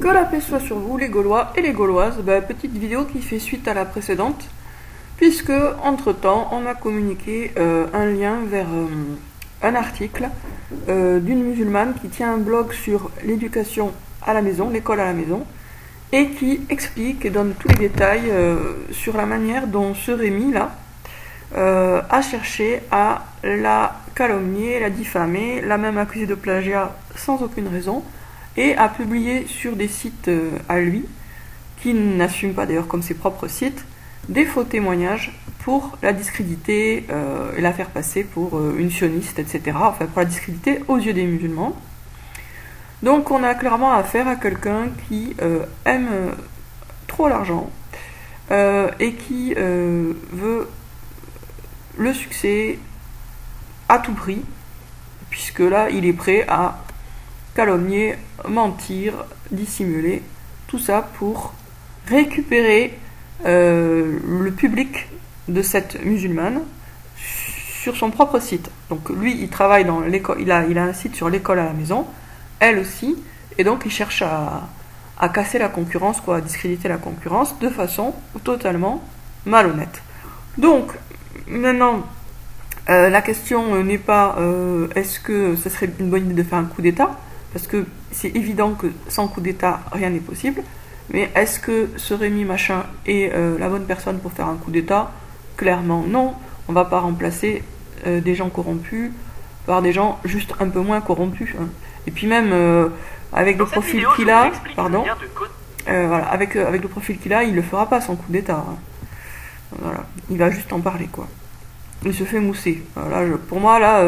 Que la paix soit sur vous, les Gaulois et les Gauloises. Petite vidéo qui fait suite à la précédente, puisque entre-temps, on a communiqué un lien vers un article d'une musulmane qui tient un blog sur l'éducation à la maison, l'école à la maison, et qui explique et donne tous les détails sur la manière dont ce Rémi-là a cherché à la calomnier, la diffamer, l'a même accusée de plagiat sans aucune raison, et a publié sur des sites à lui, qui n'assument pas d'ailleurs comme ses propres sites, des faux témoignages pour la discréditer et la faire passer pour une sioniste, etc. Enfin, pour la discréditer aux yeux des musulmans. Donc on a clairement affaire à quelqu'un qui aime trop l'argent et qui veut le succès à tout prix, puisque là il est prêt à calomnier, mentir, dissimuler, tout ça pour récupérer le public de cette musulmane sur son propre site. Donc lui, il travaille dans l'école, il a un site sur l'école à la maison, elle aussi, et donc il cherche à casser la concurrence, à discréditer la concurrence de façon totalement malhonnête. Donc maintenant, la question n'est pas est-ce que ce serait une bonne idée de faire un coup d'État, parce que c'est évident que sans coup d'État, rien n'est possible. Mais est-ce que ce Rémi machin est la bonne personne pour faire un coup d'État? Clairement non. On ne va pas remplacer des gens corrompus par des gens juste un peu moins corrompus. Hein. Et puis même avec le profil qu'il a, avec le profil qu'il a, il ne le fera pas son coup d'État. Hein. Voilà. Il va juste en parler, quoi. Il se fait mousser. Voilà, pour moi, là,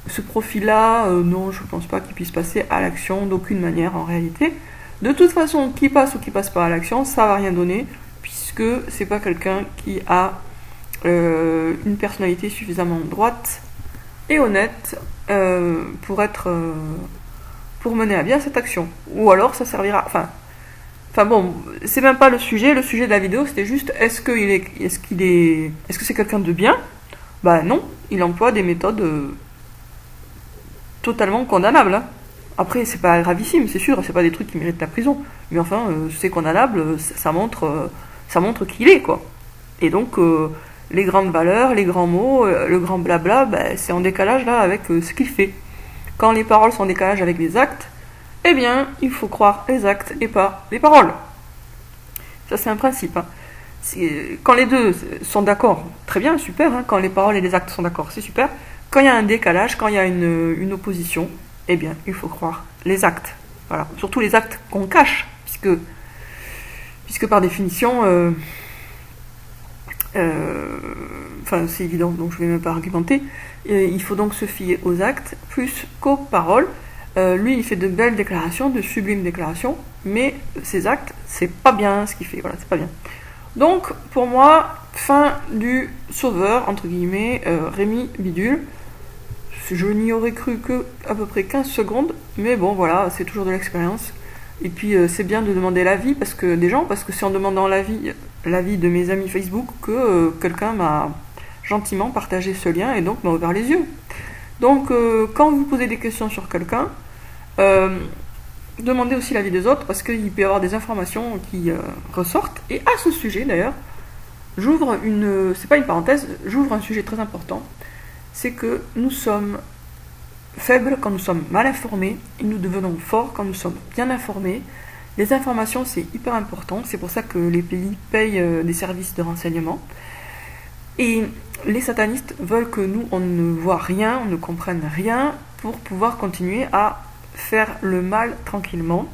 ce profil-là, non, je ne pense pas qu'il puisse passer à l'action d'aucune manière en réalité. De toute façon, qui passe ou qui passe pas à l'action, ça va rien donner, puisque c'est pas quelqu'un qui a une personnalité suffisamment droite et honnête pour mener à bien cette action. Ou alors ça servira. Enfin bon, c'est même pas le sujet. Le sujet de la vidéo, c'était juste est-ce que c'est quelqu'un de bien? Non, il emploie des méthodes totalement condamnables. Hein. Après, c'est pas gravissime, c'est sûr, c'est pas des trucs qui méritent la prison. Mais enfin, c'est condamnable, ça montre qui il est, quoi. Et donc, les grandes valeurs, les grands mots, le grand blabla, c'est en décalage là avec ce qu'il fait. Quand les paroles sont en décalage avec les actes, eh bien, il faut croire les actes et pas les paroles. Ça, c'est un principe. Hein. Quand les deux sont d'accord, très bien, super. Hein. Quand les paroles et les actes sont d'accord, c'est super. Quand il y a un décalage, quand il y a une opposition, eh bien, il faut croire les actes. Voilà. Surtout les actes qu'on cache, puisque par définition, c'est évident, donc je ne vais même pas argumenter. Il faut donc se fier aux actes plus qu'aux paroles. Lui, il fait de belles déclarations, de sublimes déclarations, mais ses actes, c'est pas bien ce qu'il fait. Voilà, c'est pas bien. Donc, pour moi, fin du sauveur, entre guillemets, Rémi Bidule. Je n'y aurais cru que à peu près 15 secondes, mais bon, voilà, c'est toujours de l'expérience. Et puis, c'est bien de demander l'avis des gens, parce que c'est en demandant l'avis de mes amis Facebook que quelqu'un m'a gentiment partagé ce lien et donc m'a ouvert les yeux. Donc, quand vous posez des questions sur quelqu'un, demandez aussi l'avis des autres, parce qu'il peut y avoir des informations qui ressortent. Et à ce sujet, d'ailleurs, c'est pas une parenthèse, j'ouvre un sujet très important. C'est que nous sommes faibles quand nous sommes mal informés et nous devenons forts quand nous sommes bien informés. Les informations, c'est hyper important. C'est pour ça que les pays payent des services de renseignement. Et les satanistes veulent que nous, on ne voit rien, on ne comprenne rien pour pouvoir continuer à faire le mal tranquillement.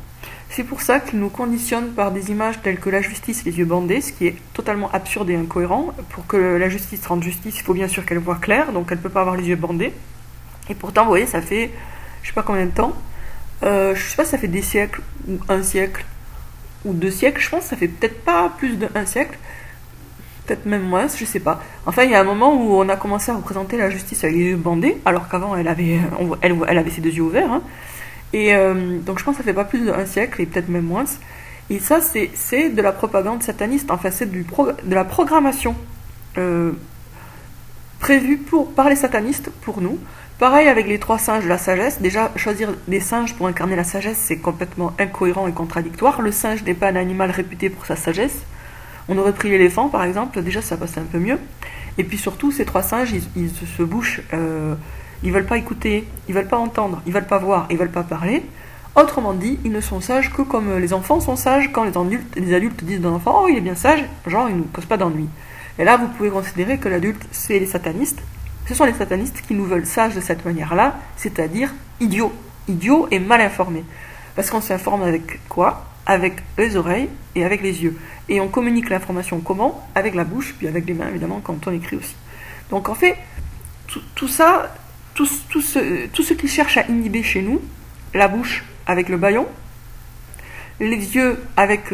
C'est pour ça qu'ils nous conditionnent par des images telles que la justice les yeux bandés, ce qui est totalement absurde et incohérent. Pour que la justice rende justice, il faut bien sûr qu'elle voit clair, donc elle ne peut pas avoir les yeux bandés. Et pourtant, vous voyez, ça fait je sais pas combien de temps. Je sais pas si ça fait des siècles, ou un siècle, ou 2 siècles. Je pense que ça fait peut-être pas plus d'1 siècle, peut-être même moins, je sais pas. Enfin, il y a un moment où on a commencé à représenter la justice avec les yeux bandés, alors qu'avant elle avait ses 2 yeux ouverts. Hein. Et donc je pense que ça fait pas plus d'1 siècle, et peut-être même moins. Et ça, c'est de la propagande sataniste. Enfin, c'est de la programmation prévue par les satanistes pour nous, Pareil avec les 3 singes de la sagesse. Déjà, choisir des singes pour incarner la sagesse, c'est complètement incohérent et contradictoire. Le singe n'est pas un animal réputé pour sa sagesse. On aurait pris l'éléphant, par exemple. Déjà, ça passait un peu mieux. Et puis surtout, ces 3 singes, ils se bouchent. Ils veulent pas écouter, ils veulent pas entendre, ils veulent pas voir, ils veulent pas parler. Autrement dit, ils ne sont sages que comme les enfants sont sages quand les adultes disent d'un enfant « Oh, il est bien sage », genre il ne nous cause pas d'ennui. Et là, vous pouvez considérer que l'adulte, c'est les satanistes. Ce sont les satanistes qui nous veulent sages de cette manière-là, c'est-à-dire idiots. Idiots et mal informés. Parce qu'on s'informe avec quoi ? Avec les oreilles et avec les yeux. Et on communique l'information comment ? Avec la bouche, puis avec les mains, évidemment, quand on écrit aussi. Donc en fait, tout ça, tout ce qui cherche à inhiber chez nous, la bouche avec le bâillon, les yeux avec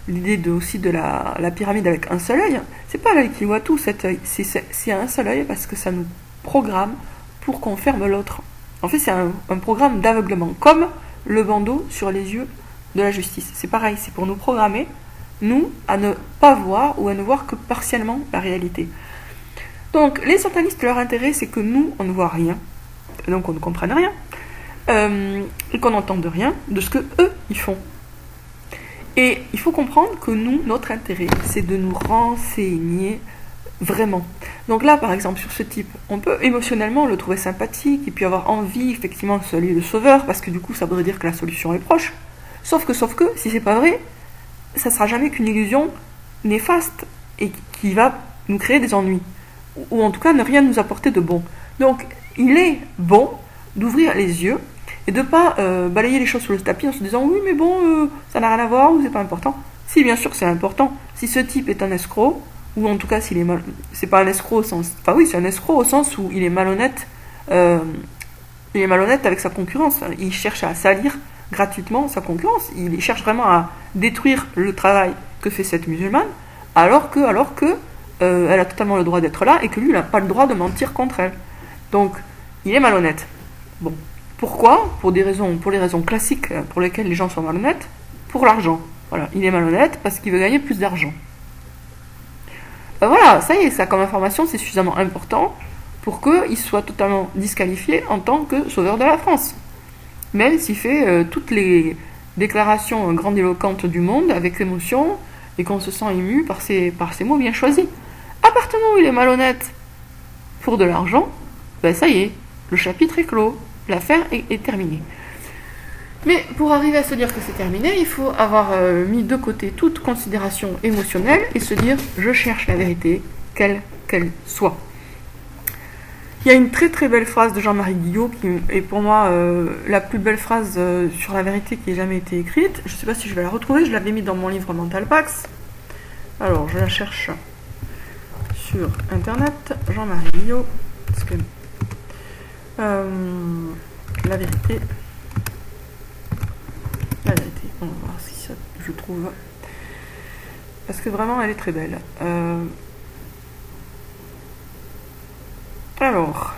l'idée aussi de la pyramide avec un seul œil, c'est pas l'œil qui voit tout, cet œil, c'est un seul œil parce que ça nous programme pour qu'on ferme l'autre. En fait, c'est un programme d'aveuglement, comme le bandeau sur les yeux de la justice. C'est pareil, c'est pour nous programmer, nous, à ne pas voir ou à ne voir que partiellement la réalité. Donc, les satanistes, leur intérêt, c'est que nous, on ne voit rien, donc on ne comprenne rien, et qu'on n'entende rien de ce que eux, ils font. Et il faut comprendre que nous, notre intérêt, c'est de nous renseigner vraiment. Donc là, par exemple, sur ce type, on peut émotionnellement le trouver sympathique, et puis avoir envie, effectivement, de se lier le sauveur, parce que du coup, ça voudrait dire que la solution est proche. Sauf que, si c'est pas vrai, ça sera jamais qu'une illusion néfaste, et qui va nous créer des ennuis. Ou en tout cas, ne rien nous apporter de bon. Donc, il est bon d'ouvrir les yeux, et de ne pas balayer les choses sous le tapis en se disant oui mais bon ça n'a rien à voir ou c'est pas important. Si bien sûr c'est important. Si ce type est un escroc, ou en tout cas s'il est c'est pas un escroc au sens, enfin oui c'est un escroc au sens où il est malhonnête avec sa concurrence. Il cherche à salir gratuitement sa concurrence. Il cherche vraiment à détruire le travail que fait cette musulmane alors que elle a totalement le droit d'être là et que lui il n'a pas le droit de mentir contre elle. Donc il est malhonnête. Bon. Pourquoi ? Pour les raisons classiques pour lesquelles les gens sont malhonnêtes, pour l'argent. Voilà, il est malhonnête parce qu'il veut gagner plus d'argent. Voilà, ça y est, ça comme information, c'est suffisamment important pour qu'il soit totalement disqualifié en tant que sauveur de la France. Même s'il fait toutes les déclarations grandiloquentes du monde avec émotion et qu'on se sent ému par ses mots bien choisis. À partir du moment où il est malhonnête pour de l'argent, ben ça y est, le chapitre est clos. L'affaire est terminée. Mais pour arriver à se dire que c'est terminé, il faut avoir mis de côté toute considération émotionnelle et se dire je cherche la vérité, quelle qu'elle soit. Il y a une très très belle phrase de Jean-Marie Guillot qui est pour moi la plus belle phrase sur la vérité qui ait jamais été écrite. Je ne sais pas si je vais la retrouver, je l'avais mis dans mon livre Mental Pax. Alors je la cherche sur internet. Jean-Marie Guillot. Parce que la vérité, on va voir si ça, je trouve, parce que vraiment elle est très belle. Alors,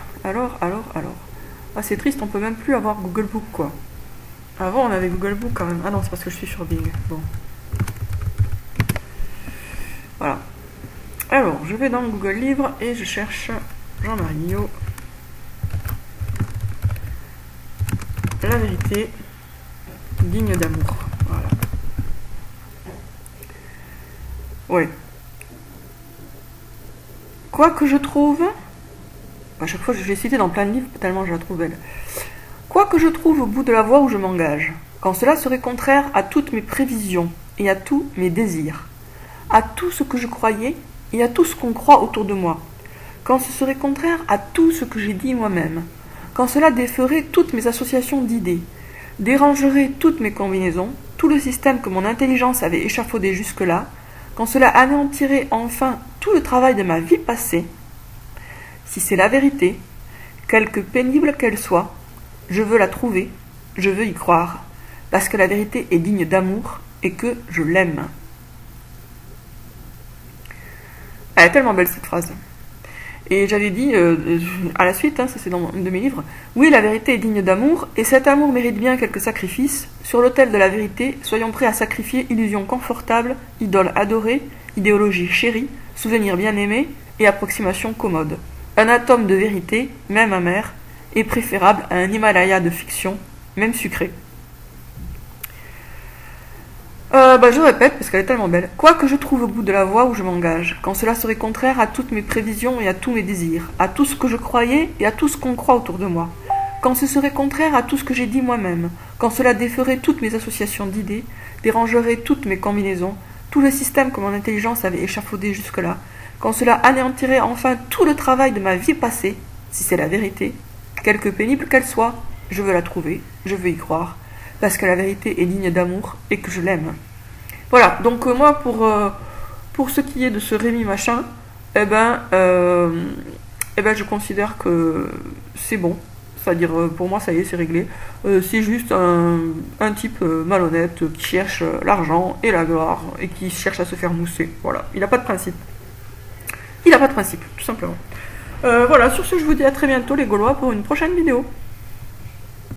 ah c'est triste, on peut même plus avoir Google Book quoi. Avant on avait Google Book quand même. Ah non, c'est parce que je suis sur Bing. Bon, voilà. Alors je vais dans Google Livres et je cherche Jean-Marie Guillot. La vérité digne d'amour. Voilà. Ouais. Quoi que je trouve, à chaque fois je l'ai cité dans plein de livres tellement je la trouve belle. Quoi que je trouve au bout de la voie où je m'engage, quand cela serait contraire à toutes mes prévisions et à tous mes désirs, à tout ce que je croyais et à tout ce qu'on croit autour de moi, quand ce serait contraire à tout ce que j'ai dit moi-même, quand cela déferait toutes mes associations d'idées, dérangerait toutes mes combinaisons, tout le système que mon intelligence avait échafaudé jusque-là, quand cela anéantirait enfin tout le travail de ma vie passée, si c'est la vérité, quelque pénible qu'elle soit, je veux la trouver, je veux y croire, parce que la vérité est digne d'amour et que je l'aime. Elle est tellement belle cette phrase. Et j'avais dit à la suite, ça c'est dans un de mes livres, oui la vérité est digne d'amour, et cet amour mérite bien quelques sacrifices. Sur l'autel de la vérité, soyons prêts à sacrifier illusions confortables, idoles adorées, idéologie chérie, souvenirs bien aimés et approximations commodes. Un atome de vérité, même amer, est préférable à un Himalaya de fiction, même sucré. Je répète parce qu'elle est tellement belle. Quoi que je trouve au bout de la voie où je m'engage, quand cela serait contraire à toutes mes prévisions et à tous mes désirs, à tout ce que je croyais et à tout ce qu'on croit autour de moi, quand ce serait contraire à tout ce que j'ai dit moi-même, quand cela déferait toutes mes associations d'idées, dérangerait toutes mes combinaisons, tout le système que mon intelligence avait échafaudé jusque-là, quand cela anéantirait enfin tout le travail de ma vie passée, si c'est la vérité, quelque pénible qu'elle soit, je veux la trouver, je veux y croire, parce que la vérité est digne d'amour et que je l'aime. Voilà, donc moi pour ce qui est de ce Rémi machin, je considère que c'est bon. C'est-à-dire pour moi ça y est, c'est réglé. C'est juste un type malhonnête qui cherche l'argent et la gloire et qui cherche à se faire mousser. Voilà, il n'a pas de principe. Il n'a pas de principe, tout simplement. Voilà, sur ce je vous dis à très bientôt les Gaulois pour une prochaine vidéo.